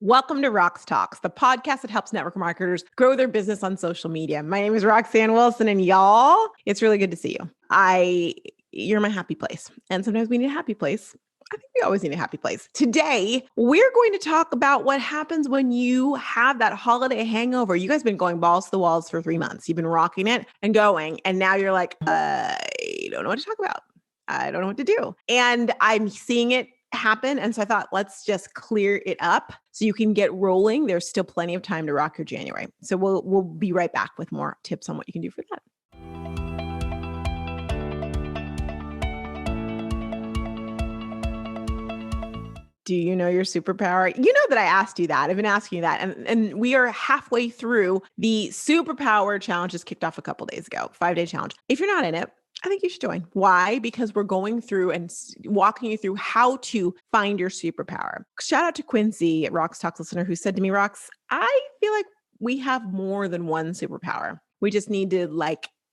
Welcome to Roxtalks, the podcast that helps network marketers grow their business on social media. My name is Roxanne Wilson, and y'all, it's really good to see you. You're my happy place. And sometimes we need a happy place. I think we always need a happy place. Today, we're going to talk about what happens when you have that holiday hangover. You guys have been going balls to the walls for 3 months. You've been rocking it and going. And now you're like, I don't know what to talk about. I don't know what to do. And I'm seeing it happen. And so I thought, let's just clear it up so you can get rolling. There's still plenty of time to rock your January. So we'll be right back with more tips on what you can do for that. Do you know your superpower? You know that I asked you that. I've been asking you that. And we are halfway through the superpower challenge. Just kicked off a couple days ago, 5-day challenge. If you're not in it, I think you should join. Why? Because we're going through and walking you through how to find your superpower. Shout out to Quincy, a Roxtalks listener, who said to me, Rox, I feel like we have more than one superpower. We just need to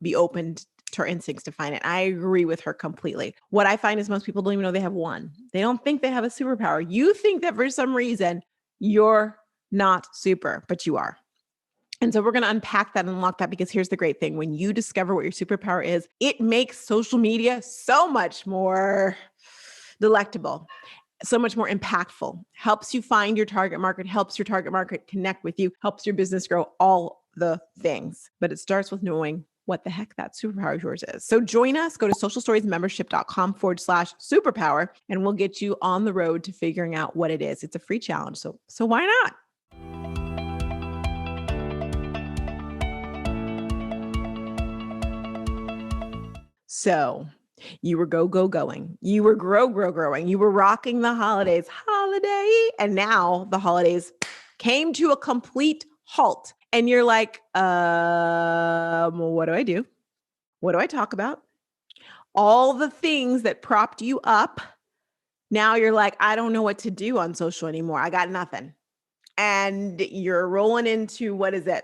be open to our instincts to find it. I agree with her completely. What I find is most people don't even know they have one. They don't think they have a superpower. You think that for some reason you're not super, but you are. And so we're going to unpack that and unlock that, because here's the great thing. When you discover what your superpower is, it makes social media so much more delectable, so much more impactful, helps you find your target market, helps your target market connect with you, helps your business grow, all the things. But it starts with knowing what the heck that superpower of yours is. So join us, go to socialstoriesmembership.com/superpower, and we'll get you on the road to figuring out what it is. It's a free challenge. So why not? So you were going. You were growing. You were rocking the holiday. And now the holidays came to a complete halt. And you're like, what do I do? What do I talk about? All the things that propped you up. Now you're like, I don't know what to do on social anymore. I got nothing. And you're rolling into, what is it?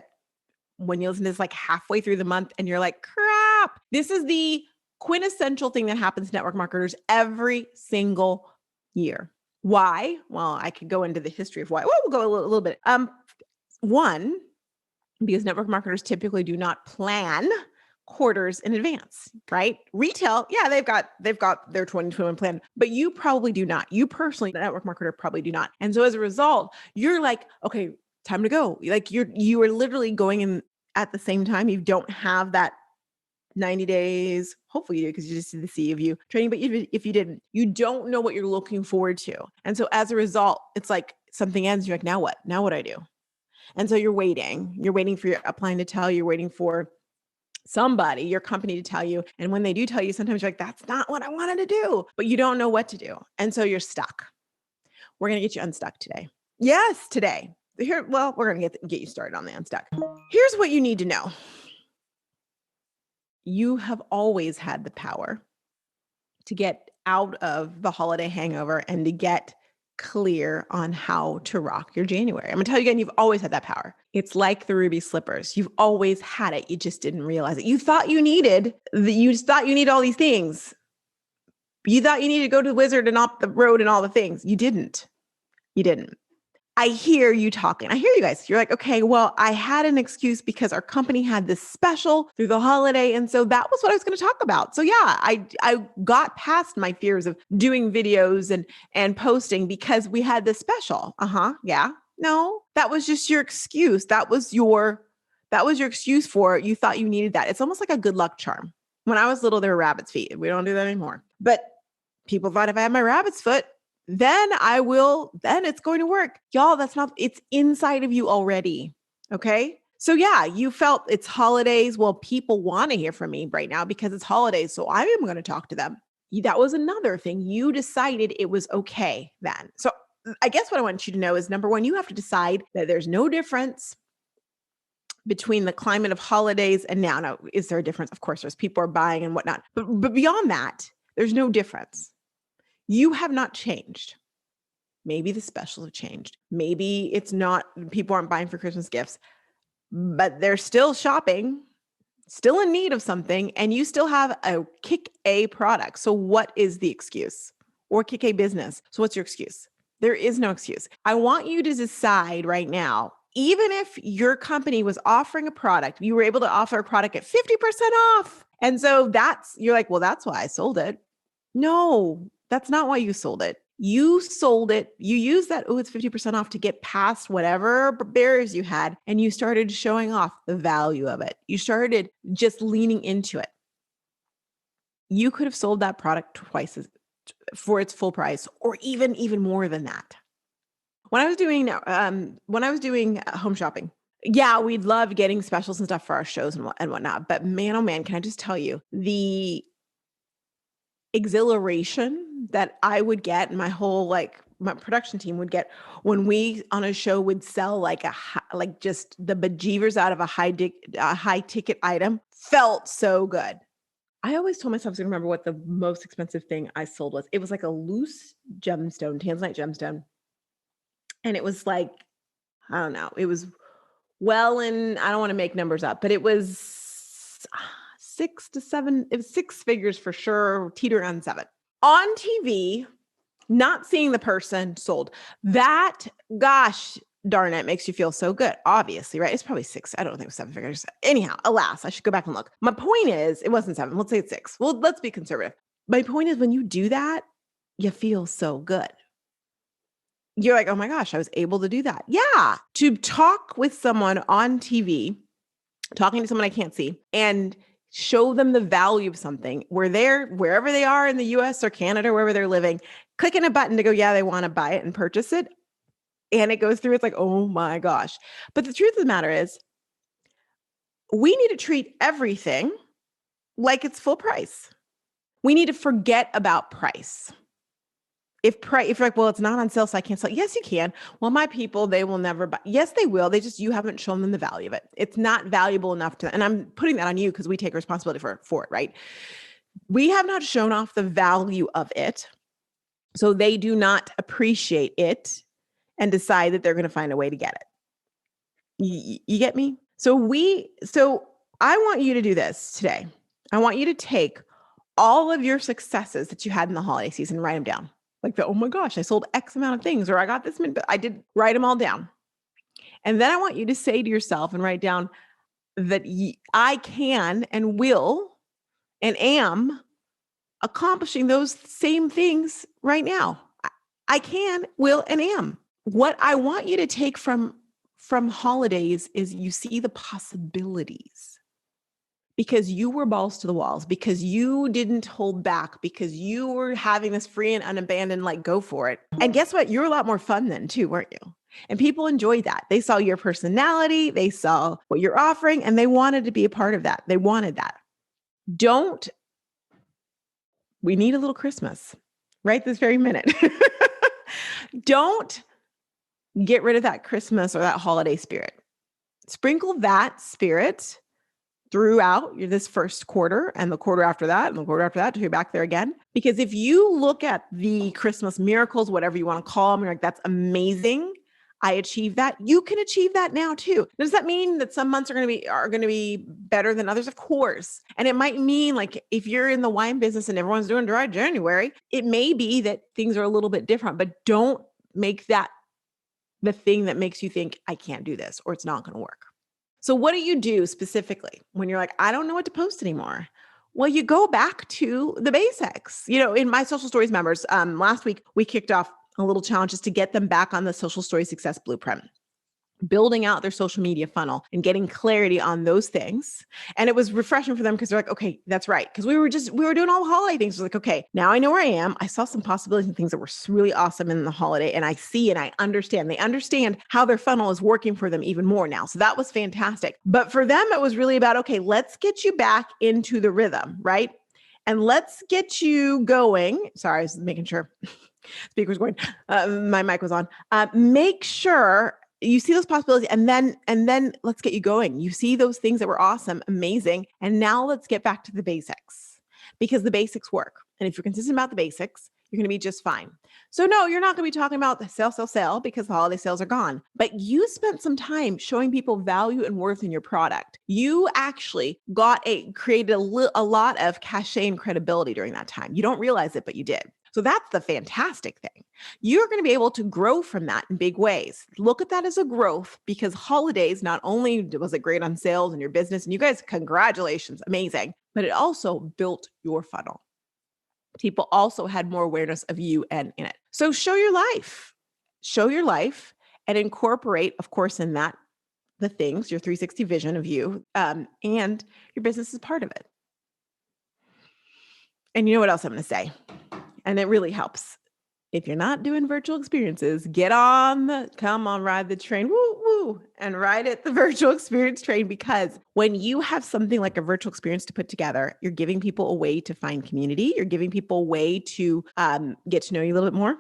When you listen to this halfway through the month and you're like, crap. This is the quintessential thing that happens to network marketers every single year. Why? Well, I could go into the history of why. Well, we'll go a little bit. One, because network marketers typically do not plan quarters in advance, right? Retail, yeah, they've got their 2021 plan, but you probably do not. You personally, the network marketer, probably do not. And so as a result, you're like, okay, time to go. You are literally going in at the same time. You don't have that 90 days. Hopefully you do, because you just did the CEU training. But if you didn't, you don't know what you're looking forward to. And so as a result, it's like something ends. You're like, now what? Now what do I do? And so you're waiting for your upline to tell you, you're waiting for somebody, your company, to tell you. And when they do tell you, sometimes you're like, that's not what I wanted to do, but you don't know what to do. And so you're stuck. We're going to get you unstuck today. Yes, today. We're going to get you started on the unstuck. Here's what you need to know. You have always had the power to get out of the holiday hangover and to get clear on how to rock your January. I'm going to tell you again, you've always had that power. It's like the ruby slippers. You've always had it. You just didn't realize it. You thought you needed all these things. You thought you needed to go to the wizard and off the road and all the things. You didn't. I hear you talking. I hear you guys. You're like, okay, well, I had an excuse because our company had this special through the holiday. And so that was what I was going to talk about. So yeah, I got past my fears of doing videos and posting because we had this special. Yeah. No, that was just your excuse. That was your excuse for it. You thought you needed that. It's almost like a good luck charm. When I was little, there were rabbit's feet. We don't do that anymore. But people thought if I had my rabbit's foot, then it's going to work. Y'all, it's inside of you already. Okay. So yeah, you felt it's holidays. Well, people want to hear from me right now because it's holidays. So I am going to talk to them. That was another thing. You decided it was okay then. So I guess what I want you to know is, number one, you have to decide that there's no difference between the climate of holidays and now. Now, is there a difference? Of course, there's people are buying and whatnot, but beyond that, there's no difference. You have not changed. Maybe the specials have changed. Maybe it's not, people aren't buying for Christmas gifts, but they're still shopping, still in need of something, and you still have a kick A product. So what is the excuse? Or kick A business. So what's your excuse? There is no excuse. I want you to decide right now, even if your company was offering a product, you were able to offer a product at 50% off. And so you're like, well, that's why I sold it. No, that's not why you sold it. You sold it. You used that, oh, it's 50% off to get past whatever barriers you had. And you started showing off the value of it. You started just leaning into it. You could have sold that product twice for its full price, or even more than that. When I was doing home shopping, yeah, we'd love getting specials and stuff for our shows and whatnot. But man, oh man, can I just tell you the exhilaration that I would get, and my whole my production team would get when we on a show would sell just the bejeevers out of a high ticket item felt so good. I always told myself I was going to remember what the most expensive thing I sold was. It was like a loose gemstone, tanzanite gemstone. And it was like, I don't know, it was and I don't want to make numbers up, but it was 6 to 7, it was 6 figures for sure, teeter on 7. On TV, not seeing the person sold. That, gosh, darn it, makes you feel so good, obviously, right? It's probably 6. I don't think it was 7 figures. Anyhow, alas, I should go back and look. My point is, it wasn't 7. Let's say it's 6. Well, let's be conservative. My point is, when you do that, you feel so good. You're like, oh my gosh, I was able to do that. Yeah. To talk with someone on TV, talking to someone I can't see, and show them the value of something wherever they are in the US or Canada, wherever they're living, clicking a button to go, yeah, they want to buy it and purchase it. And it goes through, it's like, oh my gosh. But the truth of the matter is, we need to treat everything like it's full price. We need to forget about price. If you're like, well, it's not on sale, so I can't sell. Yes, you can. Well, my people, they will never buy. Yes, they will. You haven't shown them the value of it. It's not valuable enough to, and I'm putting that on you because we take responsibility for it, right? We have not shown off the value of it. So they do not appreciate it and decide that they're going to find a way to get it. You get me? So I want you to do this today. I want you to take all of your successes that you had in the holiday season, write them down. Like oh my gosh, I sold X amount of things, or I got this many, but I did write them all down. And then I want you to say to yourself and write down that I can and will and am accomplishing those same things right now. I can, will, and am. What I want you to take from holidays is you see the possibilities. Because you were balls to the walls, because you didn't hold back, because you were having this free and unabandoned, go for it. And guess what? You're a lot more fun then too, weren't you? And people enjoyed that. They saw your personality, they saw what you're offering, and they wanted to be a part of that. They wanted that. We need a little Christmas right this very minute. Don't get rid of that Christmas or that holiday spirit. Sprinkle that spirit throughout this first quarter and the quarter after that and the quarter after that till you're back there again. Because if you look at the Christmas miracles, whatever you want to call them, you're like, that's amazing. I achieved that. You can achieve that now too. Does that mean that some months are going to be better than others? Of course. And it might mean if you're in the wine business and everyone's doing dry January, it may be that things are a little bit different, but don't make that the thing that makes you think I can't do this or it's not going to work. So what do you do specifically when you're like, I don't know what to post anymore? Well, you go back to the basics. In my Social Stories members, last week, we kicked off a little challenge just to get them back on the Social Story Success Blueprint, building out their social media funnel and getting clarity on those things. And it was refreshing for them because they're like, okay, that's right. Because we were doing all the holiday things. It was like, okay, now I know where I am. I saw some possibilities and things that were really awesome in the holiday. And I see and I understand. They understand how their funnel is working for them even more now. So that was fantastic. But for them, it was really about, okay, let's get you back into the rhythm, right? And let's get you going. Sorry, I was making sure speaker was going. My mic was on. Make sure you see those possibilities and then let's get you going. You see those things that were awesome, amazing. And now let's get back to the basics because the basics work. And if you're consistent about the basics, You're going to be just fine. So no, you're not going to be talking about the sale, because the holiday sales are gone, but you spent some time showing people value and worth in your product. You actually created a lot of cachet and credibility during that time. You don't realize it, but you did. So that's the fantastic thing. You're going to be able to grow from that in big ways. Look at that as a growth, because holidays, not only was it great on sales and your business, and you guys, congratulations, amazing, but it also built your funnel. People also had more awareness of you and in it. So show your life and incorporate, of course, in that, the things, your 360 vision of you, and your business is part of it. And you know what else I'm going to say? And it really helps. If you're not doing virtual experiences, come on, ride the train, and ride it, the virtual experience train, because when you have something like a virtual experience to put together, you're giving people a way to find community. You're giving people a way to get to know you a little bit more.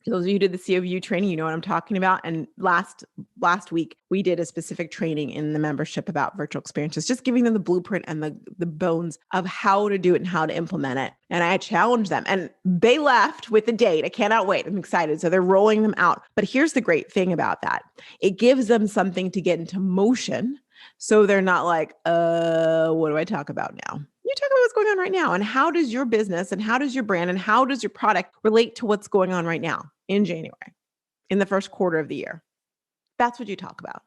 Those of you who did the COU training, you know what I'm talking about. And last week, we did a specific training in the membership about virtual experiences, just giving them the blueprint and the bones of how to do it and how to implement it. And I challenged them, and they left with a date. I cannot wait. I'm excited. So they're rolling them out. But here's the great thing about that. It gives them something to get into motion. So they're not like, what do I talk about now? You talk about what's going on right now, and how does your business and how does your brand and how does your product relate to what's going on right now in January, in the first quarter of the year. That's what you talk about.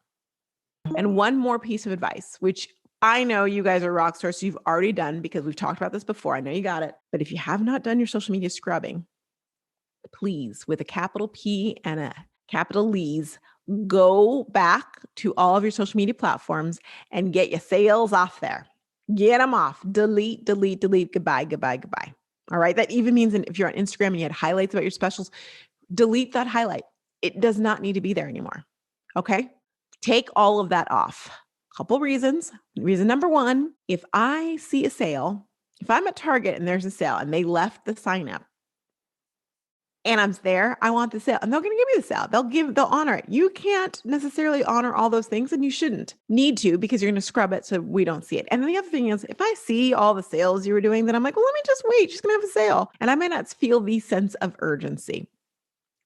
And one more piece of advice, which I know you guys are rock stars, so you've already done, because we've talked about this before. I know you got it. But if you have not done your social media scrubbing, please, with a capital P and a capital Lee's, go back to all of your social media platforms and get your sales off there. Get them off. Delete, goodbye. All right. That even means if you're on Instagram and you had highlights about your specials, delete that highlight. It does not need to be there anymore. Okay. Take all of that off. Couple reasons. Reason number one, if I see a sale, if I'm at Target and there's a sale and they left the sign up, and I'm there, I want the sale, and they're going to give me the sale. They'll honor it. You can't necessarily honor all those things, and you shouldn't need to, because you're going to scrub it so we don't see it. And then the other thing is, if I see all the sales you were doing, then I'm like, well, let me just wait. She's going to have a sale. And I might not feel the sense of urgency,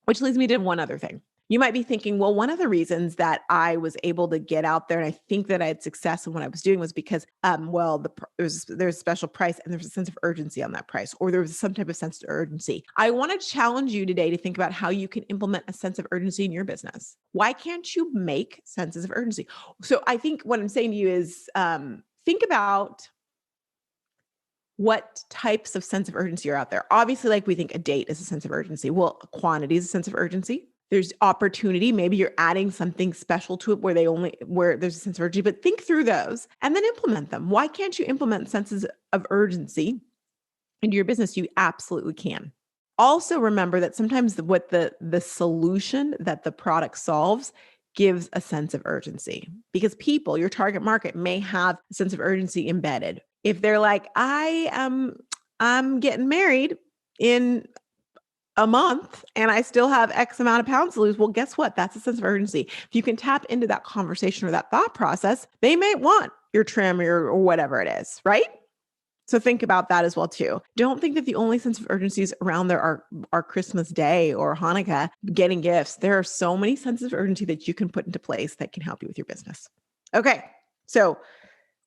which leads me to one other thing. You might be thinking, well, one of the reasons that I was able to get out there and I think that I had success in what I was doing was because, there's a special price and there's a sense of urgency on that price, or there was some type of sense of urgency. I want to challenge you today to think about how you can implement a sense of urgency in your business. Why can't you make senses of urgency? So I think what I'm saying to you is, think about what types of sense of urgency are out there. Obviously, like we think a date is a sense of urgency. Well, quantity is a sense of urgency. There's opportunity. Maybe you're adding something special to it where there's a sense of urgency, but think through those and then implement them. Why can't you implement senses of urgency into your business? You absolutely can. Also remember that sometimes what the solution that the product solves gives a sense of urgency, because people, your target market, may have a sense of urgency embedded. If they're like, I'm getting married in a month and I still have X amount of pounds to lose. Well, guess what? That's a sense of urgency. If you can tap into that conversation or that thought process, they may want your trim or whatever it is, right? So think about that as well too. Don't think that the only sense of urgencies around there are Christmas Day or Hanukkah, getting gifts. There are so many senses of urgency that you can put into place that can help you with your business. Okay. So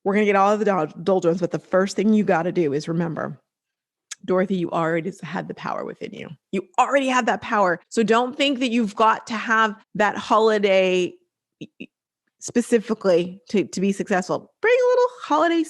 we're going to get all of the doldrums, but the first thing you got to do is remember, Dorothy, you already had the power within you. You already have that power. So don't think that you've got to have that holiday specifically to be successful. Bring a little holiday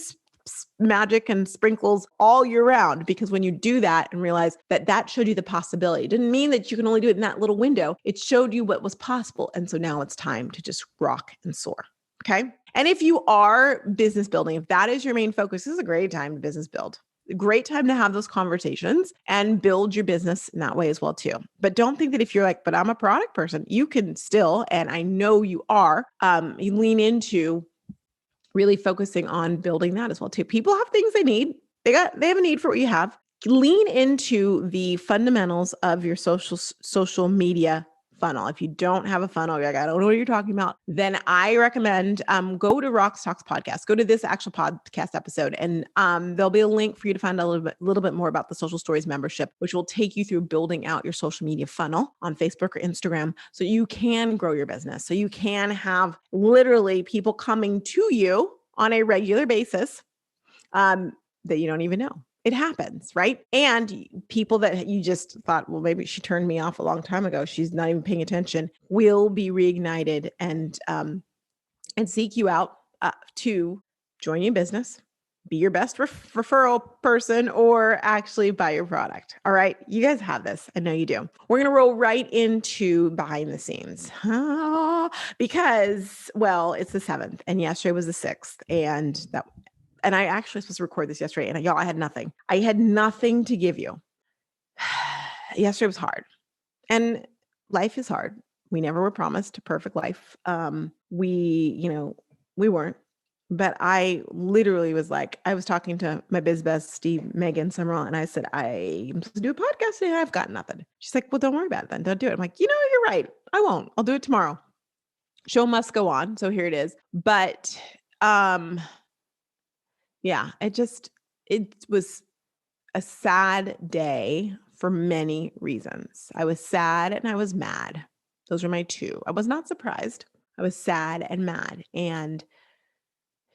magic and sprinkles all year round, because when you do that and realize that showed you the possibility, it didn't mean that you can only do it in that little window. It showed you what was possible. And so now it's time to just rock and soar. Okay. And if you are business building, if that is your main focus, this is a great time to business build. Great time to have those conversations and build your business in that way as well too. But don't think that if you're like, but I'm a product person, you can still, and I know you are, you lean into really focusing on building that as well too. People have things they need. They have a need for what you have. Lean into the fundamentals of your social media funnel. If you don't have a funnel, you're like, I don't know what you're talking about, then I recommend go to Roxtalks podcast, go to this actual podcast episode, and there'll be a link for you to find a little bit more about the Social Stories membership, which will take you through building out your social media funnel on Facebook or Instagram so you can grow your business, so you can have literally people coming to you on a regular basis that you don't even know. It happens, right? And people that you just thought, well, maybe she turned me off a long time ago, she's not even paying attention, will be reignited and seek you out to join your business, be your best referral person, or actually buy your product. All right. You guys have this. I know you do. We're going to roll right into behind the scenes because, well, it's the 7th and yesterday was the 6th. And I actually was supposed to record this yesterday, and y'all, I had nothing. I had nothing to give you. Yesterday was hard, and life is hard. We never were promised a perfect life. We weren't, but I literally was like, I was talking to my biz bestie, Megan Summerall, and I said, I'm supposed to do a podcast today. I've got nothing. She's like, well, don't worry about it then. Don't do it. I'm like, you're right. I won't. I'll do it tomorrow. Show must go on. So here it is. But, yeah, it was a sad day for many reasons. I was sad and I was mad. Those were my two. I was not surprised. I was sad and mad and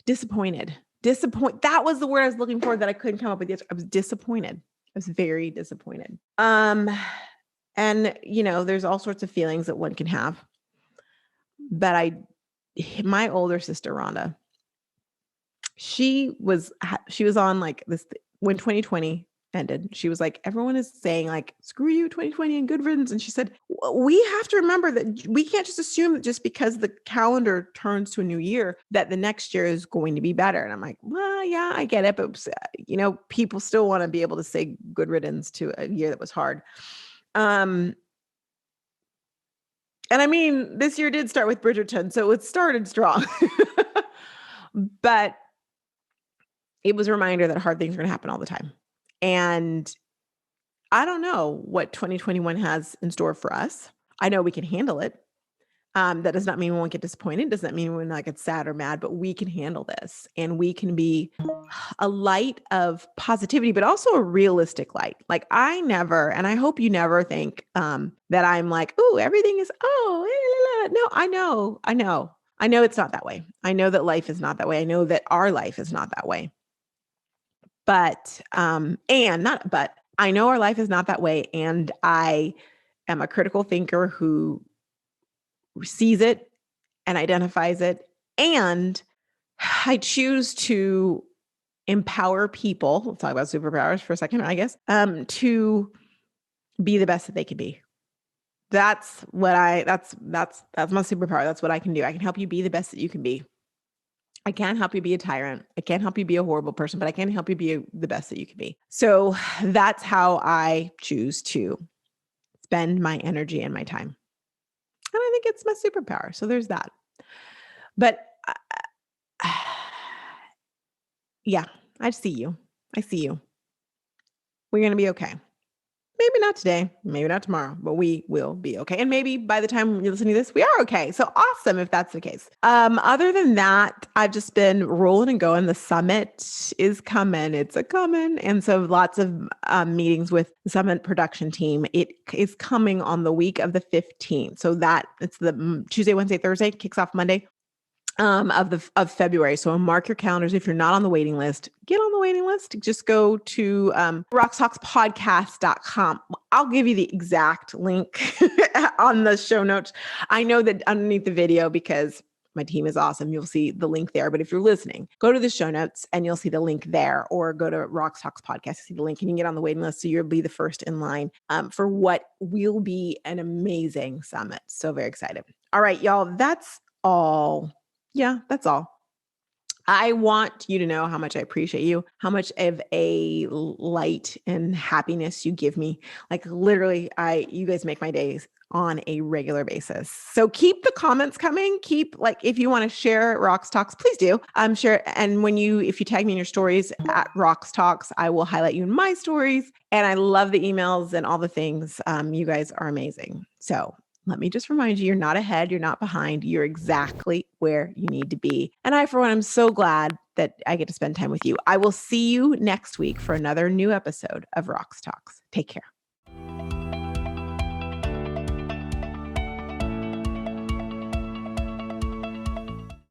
disappointed. That was the word I was looking for that I couldn't come up with yet. I was disappointed. I was very disappointed. And there's all sorts of feelings that one can have. But my older sister, Rhonda, she was on like this when 2020 ended. She was like, everyone is saying like, screw you 2020 and good riddance. And she said, we have to remember that we can't just assume that just because the calendar turns to a new year, that the next year is going to be better. And I'm like, well, yeah, I get it. But people still want to be able to say good riddance to a year that was hard. And I mean, this year did start with Bridgerton, so it started strong, but it was a reminder that hard things are going to happen all the time. And I don't know what 2021 has in store for us. I know we can handle it. That does not mean we won't get disappointed. Does not mean we're not get sad or mad, but we can handle this and we can be a light of positivity, but also a realistic light. Like I never, and I hope you never think that I'm like, oh, everything is, no, I know it's not that way. I know that life is not that way. I know that our life is not that way. But I know our life is not that way. And I am a critical thinker who sees it and identifies it. And I choose to empower people. We'll talk about superpowers for a second, I guess, to be the best that they can be. That's my superpower. That's what I can do. I can help you be the best that you can be. I can't help you be a tyrant. I can't help you be a horrible person, but I can help you be the best that you can be. So that's how I choose to spend my energy and my time. And I think it's my superpower. So there's that. But yeah, I see you. We're going to be okay. Maybe not today, maybe not tomorrow, but we will be okay. And maybe by the time you're listening to this, we are okay. So awesome if that's the case. Other than that, I've just been rolling and going. The summit is coming. It's a coming. And so lots of meetings with the summit production team. It is coming on the week of the 15th. So that it's the Tuesday, Wednesday, Thursday, kicks off Monday of February. So mark your calendars. If you're not on the waiting list, get on the waiting list. Just go to roxtalkspodcast.com. I'll give you the exact link on the show notes. I know that underneath the video, because my team is awesome, you'll see the link there. But if you're listening, go to the show notes and you'll see the link there, or go to Roxtalks podcast, see the link, and you can get on the waiting list. So you'll be the first in line for what will be an amazing summit. So very excited. All right, y'all, that's all. Yeah, that's all. I want you to know how much I appreciate you, how much of a light and happiness you give me. Like literally, you guys make my days on a regular basis. So keep the comments coming. If you want to share Roxtalks, please do. Share. And if you tag me in your stories at Roxtalks, I will highlight you in my stories. And I love the emails and all the things. You guys are amazing. So let me just remind you, you're not ahead, you're not behind, you're exactly where you need to be. And I, for one, am so glad that I get to spend time with you. I will see you next week for another new episode of Roxtalks. Take care.